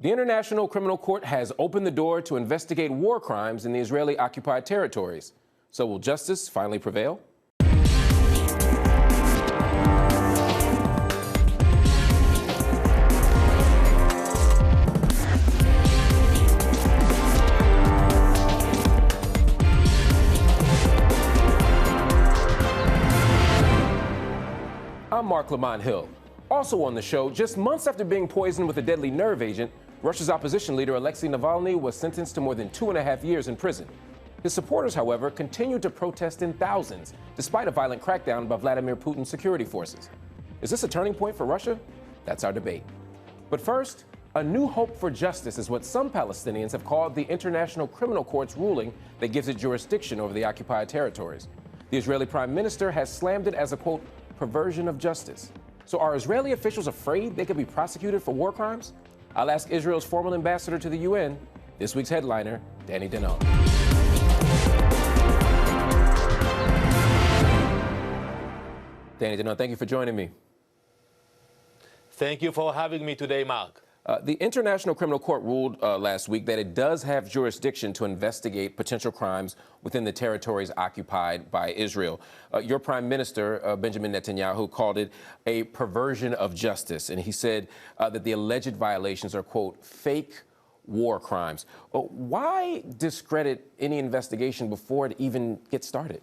The International Criminal Court has opened the door to investigate war crimes in the Israeli-occupied territories. So will justice finally prevail? I'm Mark Lamont Hill. Also on the show, just months after being poisoned with a deadly nerve agent, Russia's opposition leader Alexei Navalny was sentenced to more than 2.5 years in prison. His supporters, however, continued to protest in thousands, despite a violent crackdown by Vladimir Putin's security forces. Is this a turning point for Russia? That's our debate. But first, a new hope for justice is what some Palestinians have called the International Criminal Court's ruling that gives it jurisdiction over the occupied territories. The Israeli Prime Minister has slammed it as a, quote, perversion of justice. So are Israeli officials afraid they could be prosecuted for war crimes? I'll ask Israel's former ambassador to the UN, this week's headliner, Danny Danon. Danny Danon, thank you for joining me. Thank you for having me today, Mark. The International Criminal Court ruled last week that it does have jurisdiction to investigate potential crimes within the territories occupied by Israel. Your Prime Minister, Benjamin Netanyahu, called it a perversion of justice, and he said that the alleged violations are, quote, fake war crimes. Why discredit any investigation before it even gets started?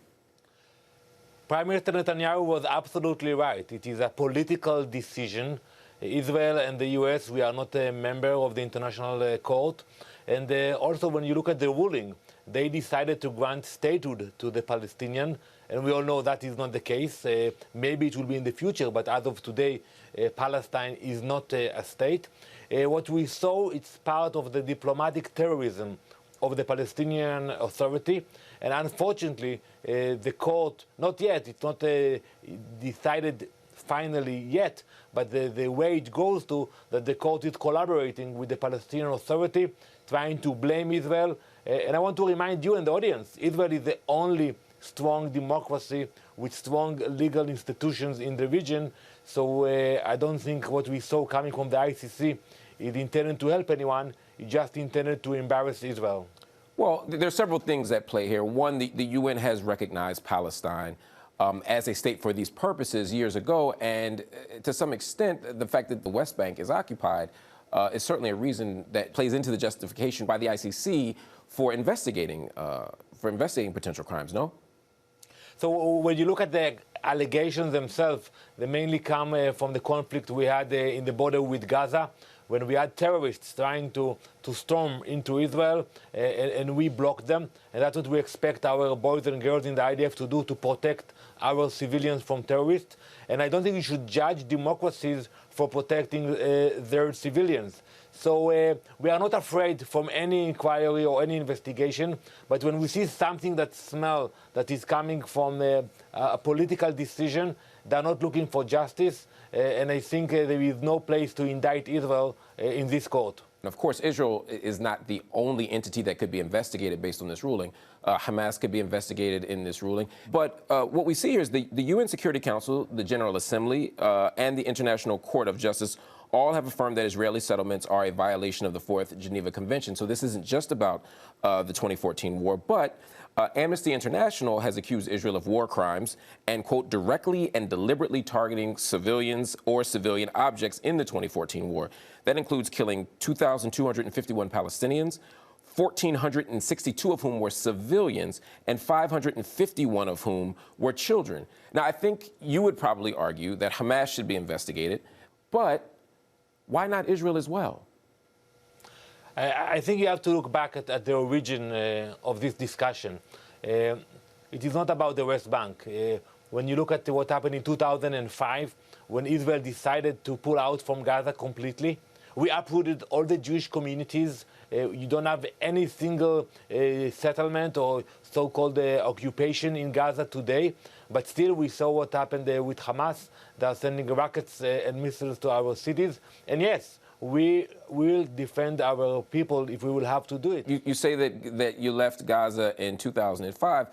Prime Minister Netanyahu was absolutely right. It is a political decision. Israel and the US, we are not a member of the International Court. And also, when you look at the ruling, they decided to grant statehood to the Palestinian. And we all know that is not the case. Maybe it will be in the future, but as of today, Palestine is not a state. What we saw, it's part of the diplomatic terrorism of the Palestinian Authority. And unfortunately, the court, not yet, it's not decided finally yet, but the way it goes to, that the court is collaborating with the Palestinian Authority, trying to blame Israel. And I want to remind you and the audience, Israel is the only strong democracy with strong legal institutions in the region. So I don't think what we saw coming from the ICC is intended to help anyone. It just intended to embarrass Israel. Well, there are several things at play here. One, the UN has recognized Palestine as a state for these purposes years ago, and to some extent, the fact that the West Bank is occupied is certainly a reason that plays into the justification by the ICC for investigating potential crimes, no? So when you look at the allegations themselves, they mainly come from the conflict we had in the border with Gaza, when we had terrorists trying to storm into Israel, and we blocked them. And that's what we expect our boys and girls in the IDF to do, to protect our civilians from terrorists. And I don't think we should judge democracies for protecting their civilians. So we are not afraid from any inquiry or any investigation, but when we see something that smells that is coming from a political decision, they're not looking for justice, and I think there is no place to indict Israel in this court. Of course, Israel is not the only entity that could be investigated based on this ruling. Hamas could be investigated in this ruling. But what we see here is the UN Security Council, the General Assembly, and the International Court of Justice all have affirmed that Israeli settlements are a violation of the Fourth Geneva Convention. So this isn't just about the 2014 war, but Amnesty International has accused Israel of war crimes and, quote, directly and deliberately targeting civilians or civilian objects in the 2014 war. That includes killing 2,251 Palestinians, 1,462 of whom were civilians, and 551 of whom were children. Now, I think you would probably argue that Hamas should be investigated, but why not Israel as well? I think you have to look back at the origin of this discussion. It is not about the West Bank. When you look at what happened in 2005, when Israel decided to pull out from Gaza completely, we uprooted all the Jewish communities. You don't have any single settlement or so-called occupation in Gaza today. But still, we saw what happened with Hamas. They are sending rockets and missiles to our cities. And yes, we will defend our people if we will have to do it. You say that you left Gaza in 2005.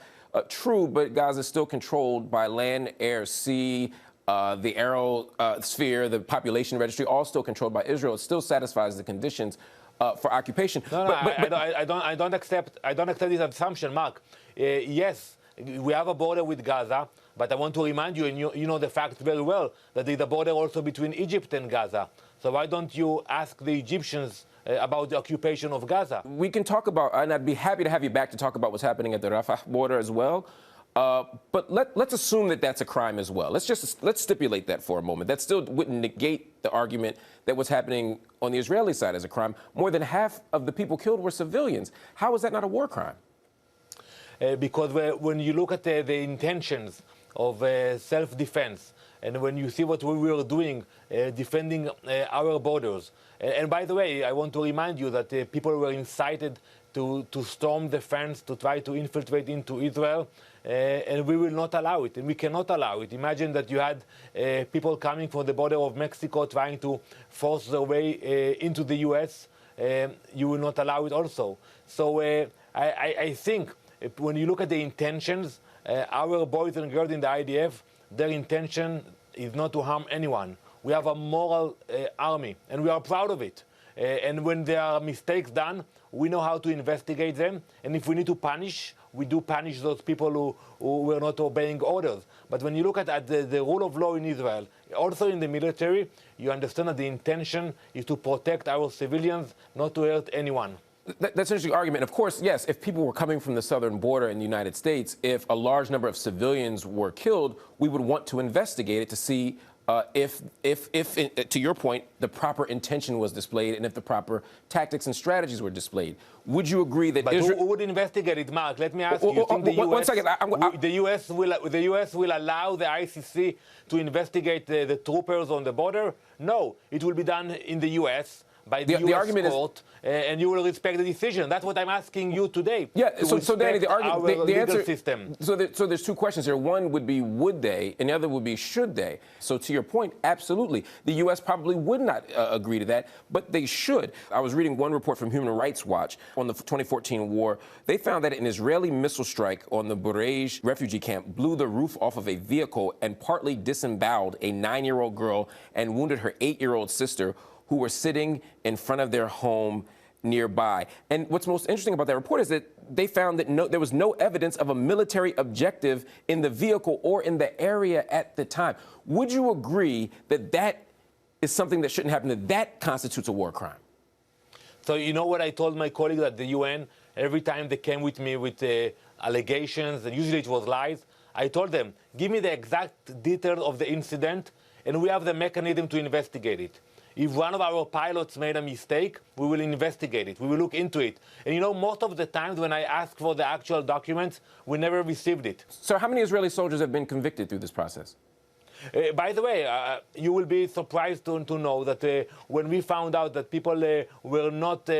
True, but Gaza is still controlled by land, air, sea, the Aerosphere, the population registry, all still controlled by Israel. It still satisfies the conditions for occupation. No, I don't accept this assumption, Mark. Yes, we have a border with Gaza, but I want to remind you, and you know the fact very well, that there's a border also between Egypt and Gaza. So why don't you ask the Egyptians about the occupation of Gaza? We can talk about, and I'd be happy to have you back to talk about what's happening at the Rafah border as well. But let's assume that that's a crime as well. Let's stipulate that for a moment. That still wouldn't negate the argument that what's happening on the Israeli side is a crime. More than half of the people killed were civilians. How is that not a war crime? Because when you look at the intentions of self-defense, and when you see what we were doing, defending our borders, and by the way, I want to remind you that people were incited to storm the fence, to try to infiltrate into Israel, and we will not allow it, and we cannot allow it. Imagine that you had people coming from the border of Mexico trying to force their way into the U.S. You will not allow it also. So I think when you look at the intentions, our boys and girls in the IDF, their intention is not to harm anyone. We have a moral army, and we are proud of it. And when there are mistakes done, we know how to investigate them. And if we need to punish, we do punish those people who were not obeying orders. But when you look at the rule of law in Israel, also in the military, you understand that the intention is to protect our civilians, not to hurt anyone. That's an interesting argument. Of course, yes, if people were coming from the southern border in the United States, if a large number of civilians were killed, we would want to investigate it to see if, to your point, the proper intention was displayed and if the proper tactics and strategies were displayed. Would you agree that But Israel... who would investigate it, Mark? Let me ask you. You think one second. The US will allow the ICC to investigate the troopers on the border? No, it will be done in the US by the US court, and you will respect the decision. That's what I'm asking you today. Yeah, so Danny, the argument, the answer, system. So there's two questions here. One would be would they, and the other would be should they. So to your point, absolutely. The U.S. probably would not agree to that, but they should. I was reading one report from Human Rights Watch on the 2014 war. They found that an Israeli missile strike on the Burej refugee camp blew the roof off of a vehicle and partly disemboweled a 9-year-old girl and wounded her 8-year-old sister, who were sitting in front of their home nearby. And what's most interesting about that report is that they found that there was no evidence of a military objective in the vehicle or in the area at the time. Would you agree that that is something that shouldn't happen, that that constitutes a war crime? So you know what I told my colleagues at the UN? Every time they came with me with allegations, and usually it was lies, I told them, give me the exact details of the incident, and we have the mechanism to investigate it. If one of our pilots made a mistake, we will investigate it. We will look into it. And you know, most of the times when I ask for the actual documents, we never received it. So how many Israeli soldiers have been convicted through this process? By the way, you will be surprised to know that when we found out that people were not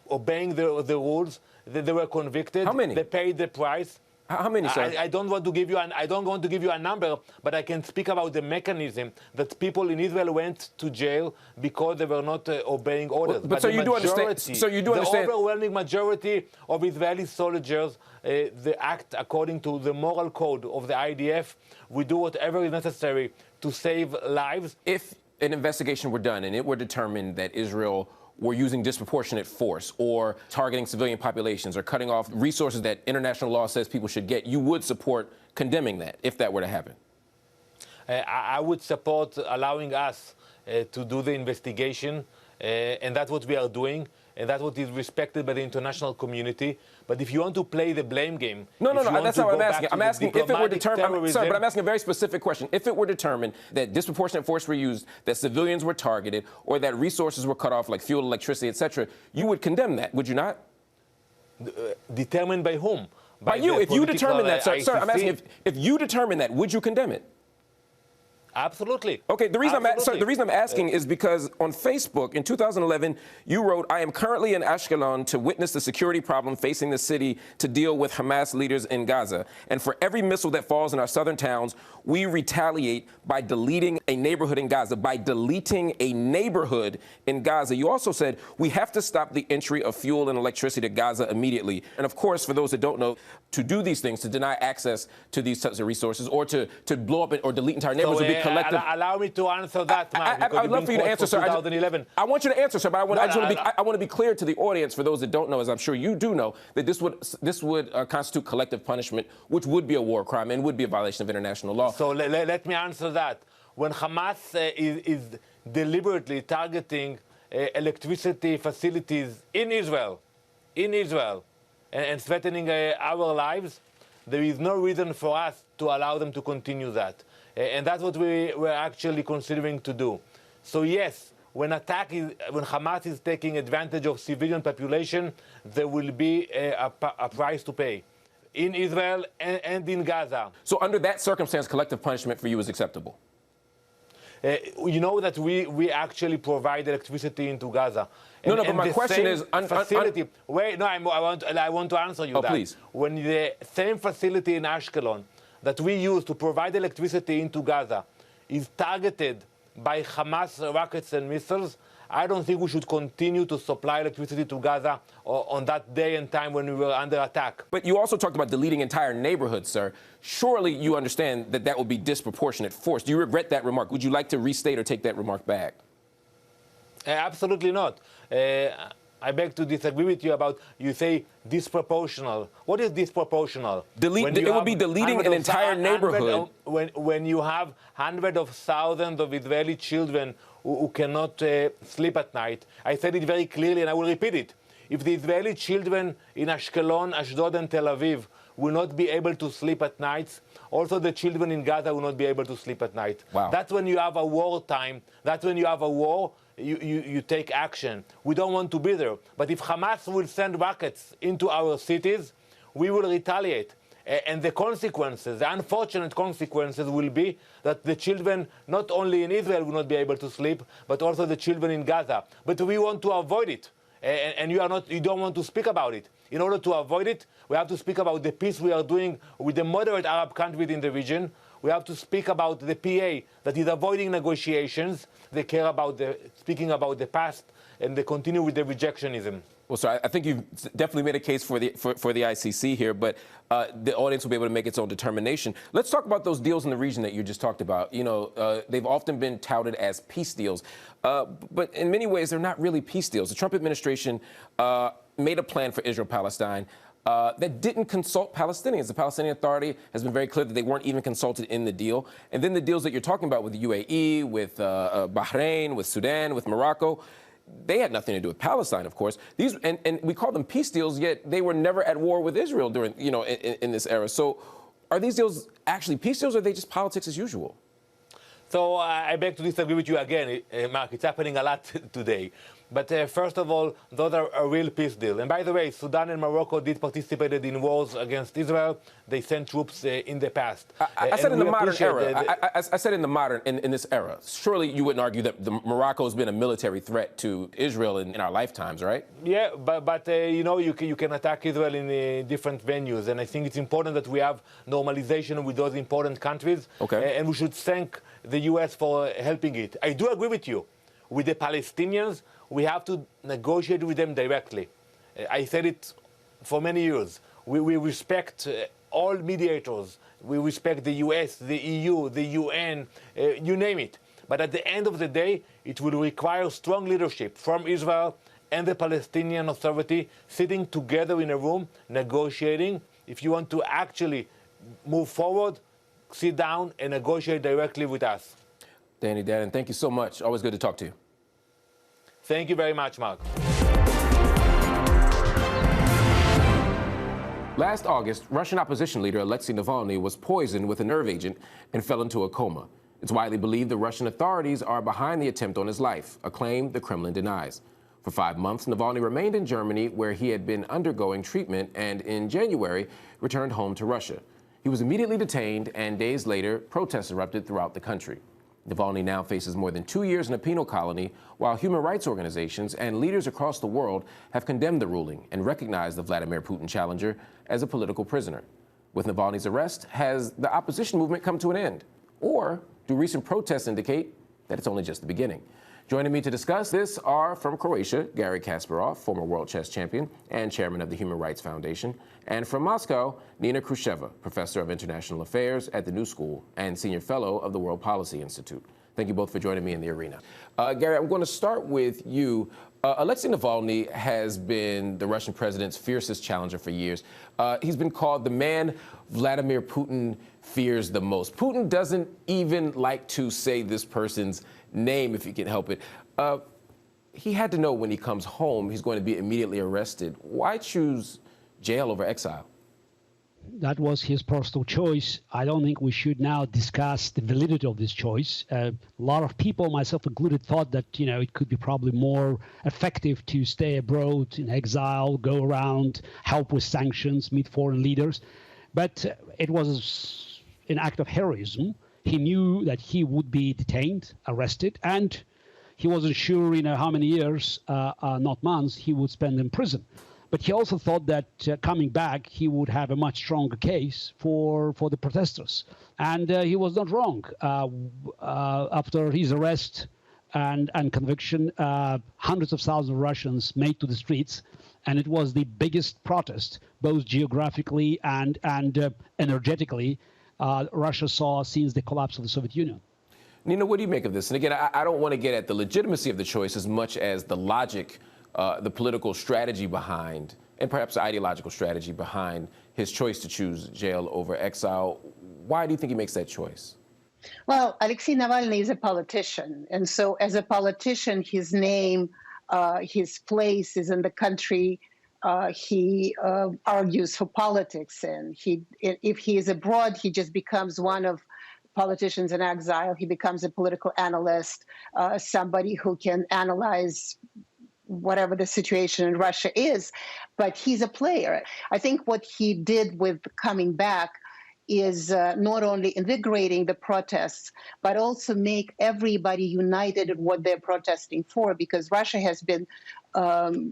obeying the rules, that they were convicted. How many? They paid the price. How many, sir? I don't want to give you a number, but I can speak about the mechanism that people in Israel went to jail because they were not obeying orders. But so you do understand. So you do understand. The overwhelming majority of Israeli soldiers, they act according to the moral code of the IDF. We do whatever is necessary to save lives. If an investigation were done and it were determined that Israel were using disproportionate force or targeting civilian populations or cutting off resources that international law says people should get, you would support condemning that if that were to happen? I would support allowing us to do the investigation, and that's what we are doing, and that's what is respected by the international community. But if you want to play the blame game... No, that's not what I'm asking. I'm asking if it were determined... Sorry, but I'm asking a very specific question. If it were determined that disproportionate force were used, that civilians were targeted, or that resources were cut off, like fuel, electricity, etc., you would condemn that, would you not? Determined by whom? By you. If you determine that, sir, I'm asking if you determine that, would you condemn it? Absolutely. Okay, the reason Absolutely. I'm asking is because on Facebook in 2011, you wrote, "I am currently in Ashkelon to witness the security problem facing the city to deal with Hamas leaders in Gaza. And for every missile that falls in our southern towns, we retaliate by deleting a neighborhood in Gaza." By deleting a neighborhood in Gaza. You also said, "We have to stop the entry of fuel and electricity to Gaza immediately." And of course, for those that don't know, to do these things, to deny access to these types of resources, or to blow up or delete entire neighborhoods, would be collective. Allow me to answer that, Mark. I'd love for you to answer, sir. 2011. I want you to answer, sir, but I want to be clear to the audience, for those that don't know, as I'm sure you do know, that this would constitute collective punishment, which would be a war crime and would be a violation of international law. So let me answer that. When Hamas is deliberately targeting electricity facilities in Israel, and threatening our lives, there is no reason for us to allow them to continue that. And that's what we're actually considering to do. So yes, when Hamas is taking advantage of civilian population, there will be a price to pay in Israel and in Gaza. So under that circumstance, collective punishment for you is acceptable? You know that we actually provide electricity into Gaza. No, but my question is... facility. Wait, no, I want to answer you that. Please. When the same facility in Ashkelon that we use to provide electricity into Gaza is targeted by Hamas rockets and missiles, I don't think we should continue to supply electricity to Gaza on that day and time when we were under attack. But you also talked about deleting entire neighborhoods, sir. Surely you understand that that would be disproportionate force. Do you regret that remark? Would you like to restate or take that remark back? Absolutely not. I beg to disagree with you about, you say disproportional. What is disproportional? It would be deleting an entire neighborhood. When you have hundreds of thousands of Israeli children who cannot sleep at night. I said it very clearly and I will repeat it. If the Israeli children in Ashkelon, Ashdod and Tel Aviv will not be able to sleep at nights, also the children in Gaza will not be able to sleep at night. Wow. That's when you have a war time. That's when you have a war. You take action. We don't want to be there. But if Hamas will send rockets into our cities, we will retaliate. And the consequences, the unfortunate consequences, will be that the children, not only in Israel, will not be able to sleep, but also the children in Gaza. But we want to avoid it. And you don't want to speak about it. In order to avoid it, we have to speak about the peace we are doing with the moderate Arab countries in the region. We have to speak about the PA that is avoiding negotiations. They care about speaking about the past, and they continue with the rejectionism. Well, sir, I think you've definitely made a case for the ICC here, but the audience will be able to make its own determination. Let's talk about those deals in the region that you just talked about. You know, they've often been touted as peace deals, but in many ways, they're not really peace deals. The Trump administration made a plan for Israel-Palestine that didn't consult Palestinians. The Palestinian Authority has been very clear that they weren't even consulted in the deal. And then the deals that you're talking about with the UAE, with Bahrain, with Sudan, with Morocco, they had nothing to do with Palestine, of course. These and we call them peace deals, yet they were never at war with Israel during, you know, in this era. So are these deals actually peace deals, or are they just politics as usual? So I beg to disagree with you again, Mark. It's happening a lot today. But first of all, those are a real peace deal. And by the way, Sudan and Morocco did participate in wars against Israel. They sent troops in the past. I said in the modern era. I said in the modern, in this era. Surely you wouldn't argue that Morocco has been a military threat to Israel in our lifetimes, right? Yeah, but you know, you can attack Israel in different venues. And I think it's important that we have normalization with those important countries. Okay. And we should thank the U.S. for helping it. I do agree with you. With the Palestinians, we have to negotiate with them directly. I said it for many years. We respect all mediators. We respect the US, the EU, the UN, you name it. But at the end of the day, it will require strong leadership from Israel and the Palestinian Authority sitting together in a room, negotiating. If you want to actually move forward, sit down and negotiate directly with us. Danny Danon, thank you so much. Always good to talk to you. Thank you very much, Mark. Last August, Russian opposition leader Alexei Navalny was poisoned with a nerve agent and fell into a coma. It's widely believed the Russian authorities are behind the attempt on his life, a claim the Kremlin denies. For 5 months, Navalny remained in Germany, where he had been undergoing treatment, and in January returned home to Russia. He was immediately detained, and days later, protests erupted throughout the country. Navalny now faces more than 2 years in a penal colony, while human rights organizations and leaders across the world have condemned the ruling and recognized the Vladimir Putin challenger as a political prisoner. With Navalny's arrest, has the opposition movement come to an end? Or do recent protests indicate that it's only just the beginning? Joining me to discuss this are from Croatia, Garry Kasparov, former world chess champion and chairman of the Human Rights Foundation, and from Moscow, Nina Khrushcheva, professor of international affairs at the New School and senior fellow of the World Policy Institute. Thank you both for joining me in the arena. Garry, I'm going to start with you. Alexei Navalny has been the Russian president's fiercest challenger for years. He's been called the man Vladimir Putin fears the most. Putin doesn't even like to say this person's name if he can help it. He had to know when he comes home he's going to be immediately arrested. Why choose jail over exile? That was his personal choice. I don't think we should now discuss the validity of this choice. A lot of people, myself included, thought that it could be probably more effective to stay abroad in exile, go around, help with sanctions, meet foreign leaders. But it was an act of heroism. He knew that he would be detained, arrested, and he wasn't sure, how many years, not months, he would spend in prison. But he also thought that coming back, he would have a much stronger case for the protesters. And he was not wrong. After his arrest and conviction, hundreds of thousands of Russians made to the streets. And it was the biggest protest, both geographically and energetically, Russia saw since the collapse of the Soviet Union. Nina, what do you make of this? And again, I don't want to get at the legitimacy of the choice as much as the logic, the political strategy behind, and perhaps the ideological strategy behind his choice to choose jail over exile. Why do you think he makes that choice? Well, Alexei Navalny is a politician. And so as a politician, his name, his place is in the country. He argues for politics. And if he is abroad, he just becomes one of politicians in exile. He becomes a political analyst, somebody who can analyze whatever the situation in Russia is, but he's a player. I think what he did with coming back is not only invigorating the protests, but also make everybody united in what they're protesting for, because Russia has been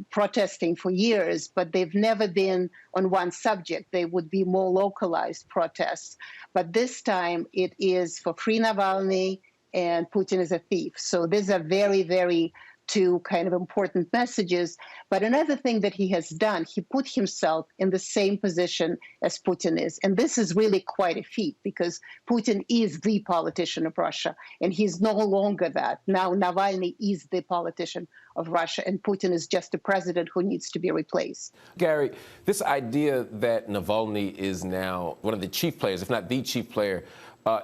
protesting for years, but they've never been on one subject. They would be more localized protests. But this time it is for free Navalny and Putin is a thief. So these are very, very two kind of important messages. But another thing that he has done, he put himself in the same position as Putin is. And this is really quite a feat, because Putin is the politician of Russia, and he's no longer that. Now Navalny is the politician of Russia, and Putin is just a president who needs to be replaced. Garry, this idea that Navalny is now one of the chief players, if not the chief player,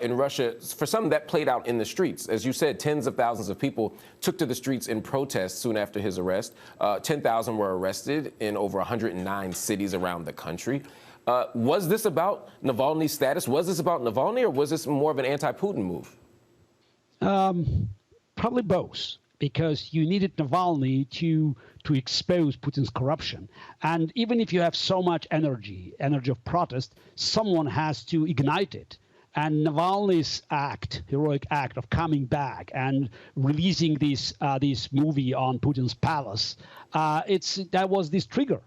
in Russia, for some, that played out in the streets. As you said, tens of thousands of people took to the streets in protest soon after his arrest. 10,000 were arrested in over 109 cities around the country. Was this about Navalny's status? Was this about Navalny, or was this more of an anti-Putin move? Probably both, because you needed Navalny to expose Putin's corruption. And even if you have so much energy of protest, someone has to ignite it. And Navalny's heroic act of coming back and releasing this movie on Putin's palace, that was this trigger.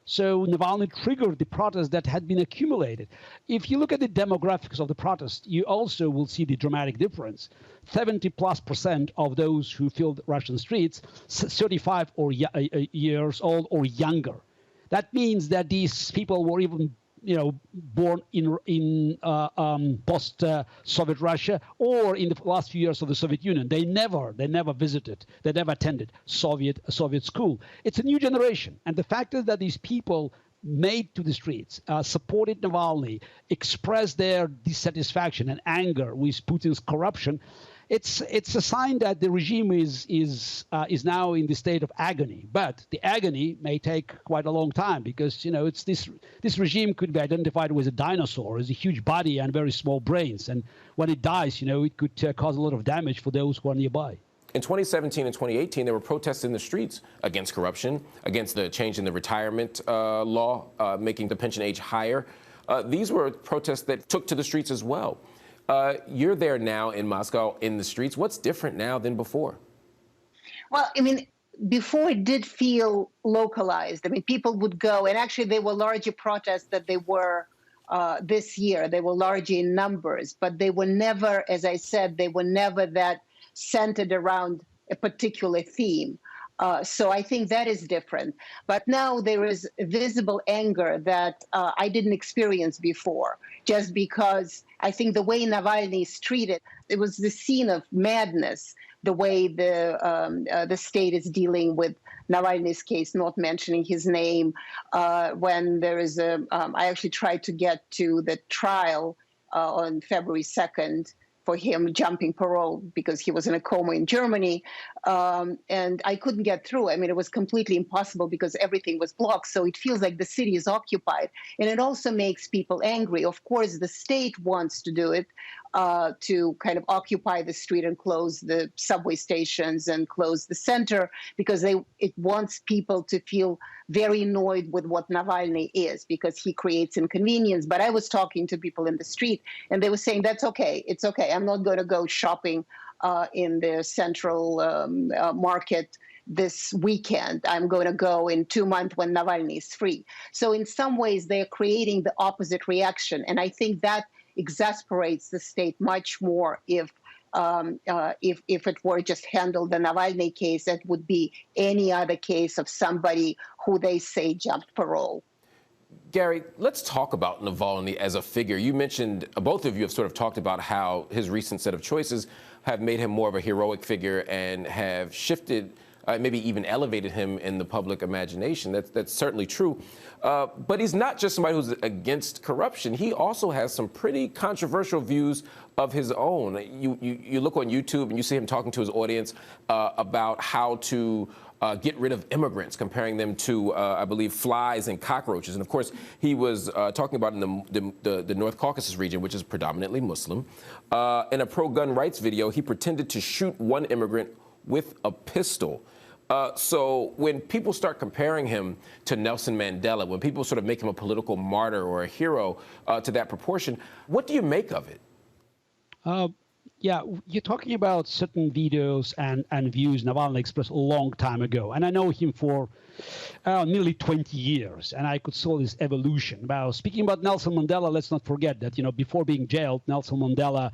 So Navalny triggered the protest that had been accumulated. If you look at the demographics of the protest, you also will see the dramatic difference. 70+% of those who filled Russian streets, 35 years old or younger. That means that these people were even born in post-Soviet Russia or in the last few years of the Soviet Union. They never visited, they never attended Soviet school. It's a new generation. And the fact is that these people made to the streets, supported Navalny, expressed their dissatisfaction and anger with Putin's corruption. It's a sign that the regime is now in the state of agony. But the agony may take quite a long time, because it's this regime could be identified with a dinosaur, as a huge body and very small brains. And when it dies, it could cause a lot of damage for those who are nearby. In 2017 and 2018, there were protests in the streets against corruption, against the change in the retirement law, making the pension age higher. These were protests that took to the streets as well. You're there now in Moscow in the streets. What's different now than before? Well, I mean, before it did feel localized. I mean, people would go, and actually there were larger protests that they were this year. They were larger in numbers, but they were never, as I said, they were never that centered around a particular theme. So I think that is different. But now there is visible anger that I didn't experience before, just because I think the way Navalny is treated, it was the scene of madness, the way the state is dealing with Navalny's case, not mentioning his name. When there is I actually tried to get to the trial on February 2nd for him jumping parole because he was in a coma in Germany. And I couldn't get through. I mean, it was completely impossible because everything was blocked. So it feels like the city is occupied. And it also makes people angry. Of course, the state wants to do it, to kind of occupy the street and close the subway stations and close the center, because it wants people to feel very annoyed with what Navalny is, because he creates inconvenience. But I was talking to people in the street, and they were saying, that's okay. It's okay. I'm not going to go shopping in the central market this weekend. I'm going to go in 2 months when Navalny is free. So in some ways, they're creating the opposite reaction. And I think that exasperates the state much more if it were just handled the Navalny case. That would be any other case of somebody who they say jumped parole. Gary, let's talk about Navalny as a figure. You mentioned, both of you have sort of talked about how his recent set of choices have made him more of a heroic figure and have shifted, maybe even elevated him in the public imagination. That's certainly true. But he's not just somebody who's against corruption. He also has some pretty controversial views of his own. You look on YouTube and you see him talking to his audience about how to get rid of immigrants, comparing them to, I believe, flies and cockroaches. And of course, he was talking about in the North Caucasus region, which is predominantly Muslim. In a pro-gun rights video, he pretended to shoot one immigrant with a pistol. So when people start comparing him to Nelson Mandela, when people sort of make him a political martyr or a hero to that proportion, what do you make of it? Yeah, you're talking about certain videos and views Navalny expressed a long time ago. And I know him for nearly 20 years, and I could saw this evolution. Now, speaking about Nelson Mandela, let's not forget that, before being jailed, Nelson Mandela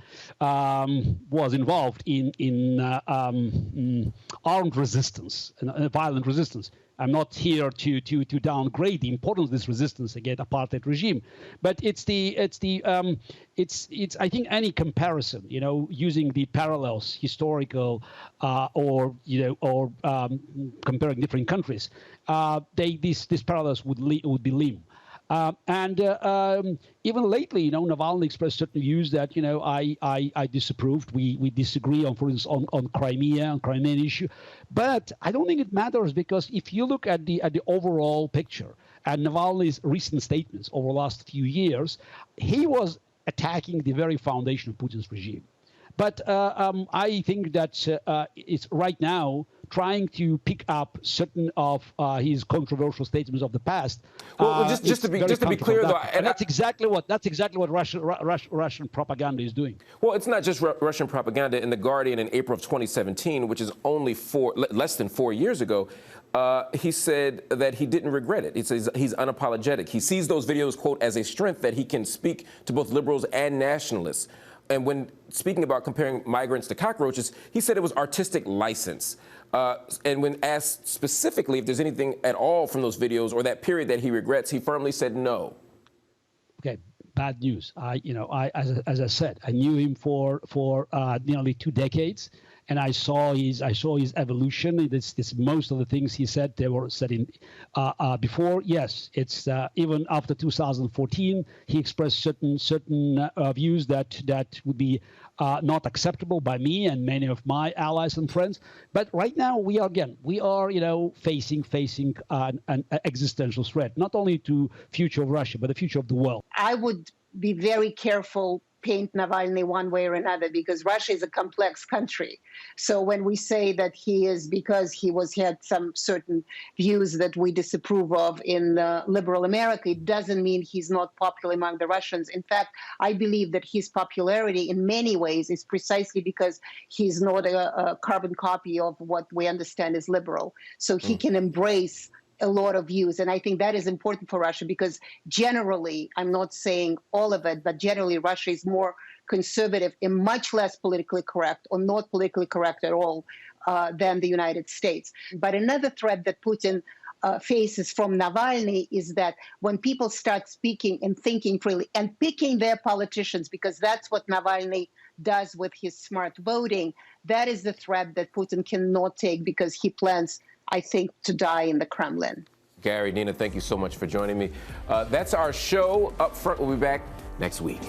was involved in armed resistance, and violent resistance. I'm not here to downgrade the importance of this resistance against apartheid regime, but it's I think any comparison, using the parallels, historical, or comparing different countries, these parallels would be lame. Even lately, Navalny expressed certain views that, I disapproved. We disagree on, for instance, on Crimea, on Crimean issue. But I don't think it matters, because if you look at the overall picture and Navalny's recent statements over the last few years, he was attacking the very foundation of Putin's regime. But I think that it's right now trying to pick up certain of his controversial statements of the past. Well, just to be clear, though, and that's exactly what Russian propaganda is doing. Well, it's not just Russian propaganda. In The Guardian in April of 2017, which is only less than 4 years ago, he said that he didn't regret it. He says he's unapologetic. He sees those videos, quote, as a strength that he can speak to both liberals and nationalists. And when speaking about comparing migrants to cockroaches, he said it was artistic license. And when asked specifically if there's anything at all from those videos or that period that he regrets, he firmly said no. Okay, bad news. As I said, I knew him for nearly 2 decades, and I saw his evolution. This most of the things he said, they were said in before. Yes, it's even after 2014, he expressed certain views that would be not acceptable by me and many of my allies and friends. But right now we are facing an existential threat, not only to future of Russia, but the future of the world. I would be very careful paint Navalny one way or another, because Russia is a complex country. So when we say that he is, because he had some certain views that we disapprove of in liberal America, it doesn't mean he's not popular among the Russians. In fact, I believe that his popularity in many ways is precisely because he's not a carbon copy of what we understand as liberal. So he can embrace a lot of views. And I think that is important for Russia because generally, I'm not saying all of it, but generally Russia is more conservative and much less politically correct or not politically correct at all than the United States. But another threat that Putin faces from Navalny is that when people start speaking and thinking freely and picking their politicians, because that's what Navalny does with his smart voting, that is the threat that Putin cannot take because he plans, I think, to die in the Kremlin. Gary, Nina, thank you so much for joining me. That's our show up front. We'll be back next week.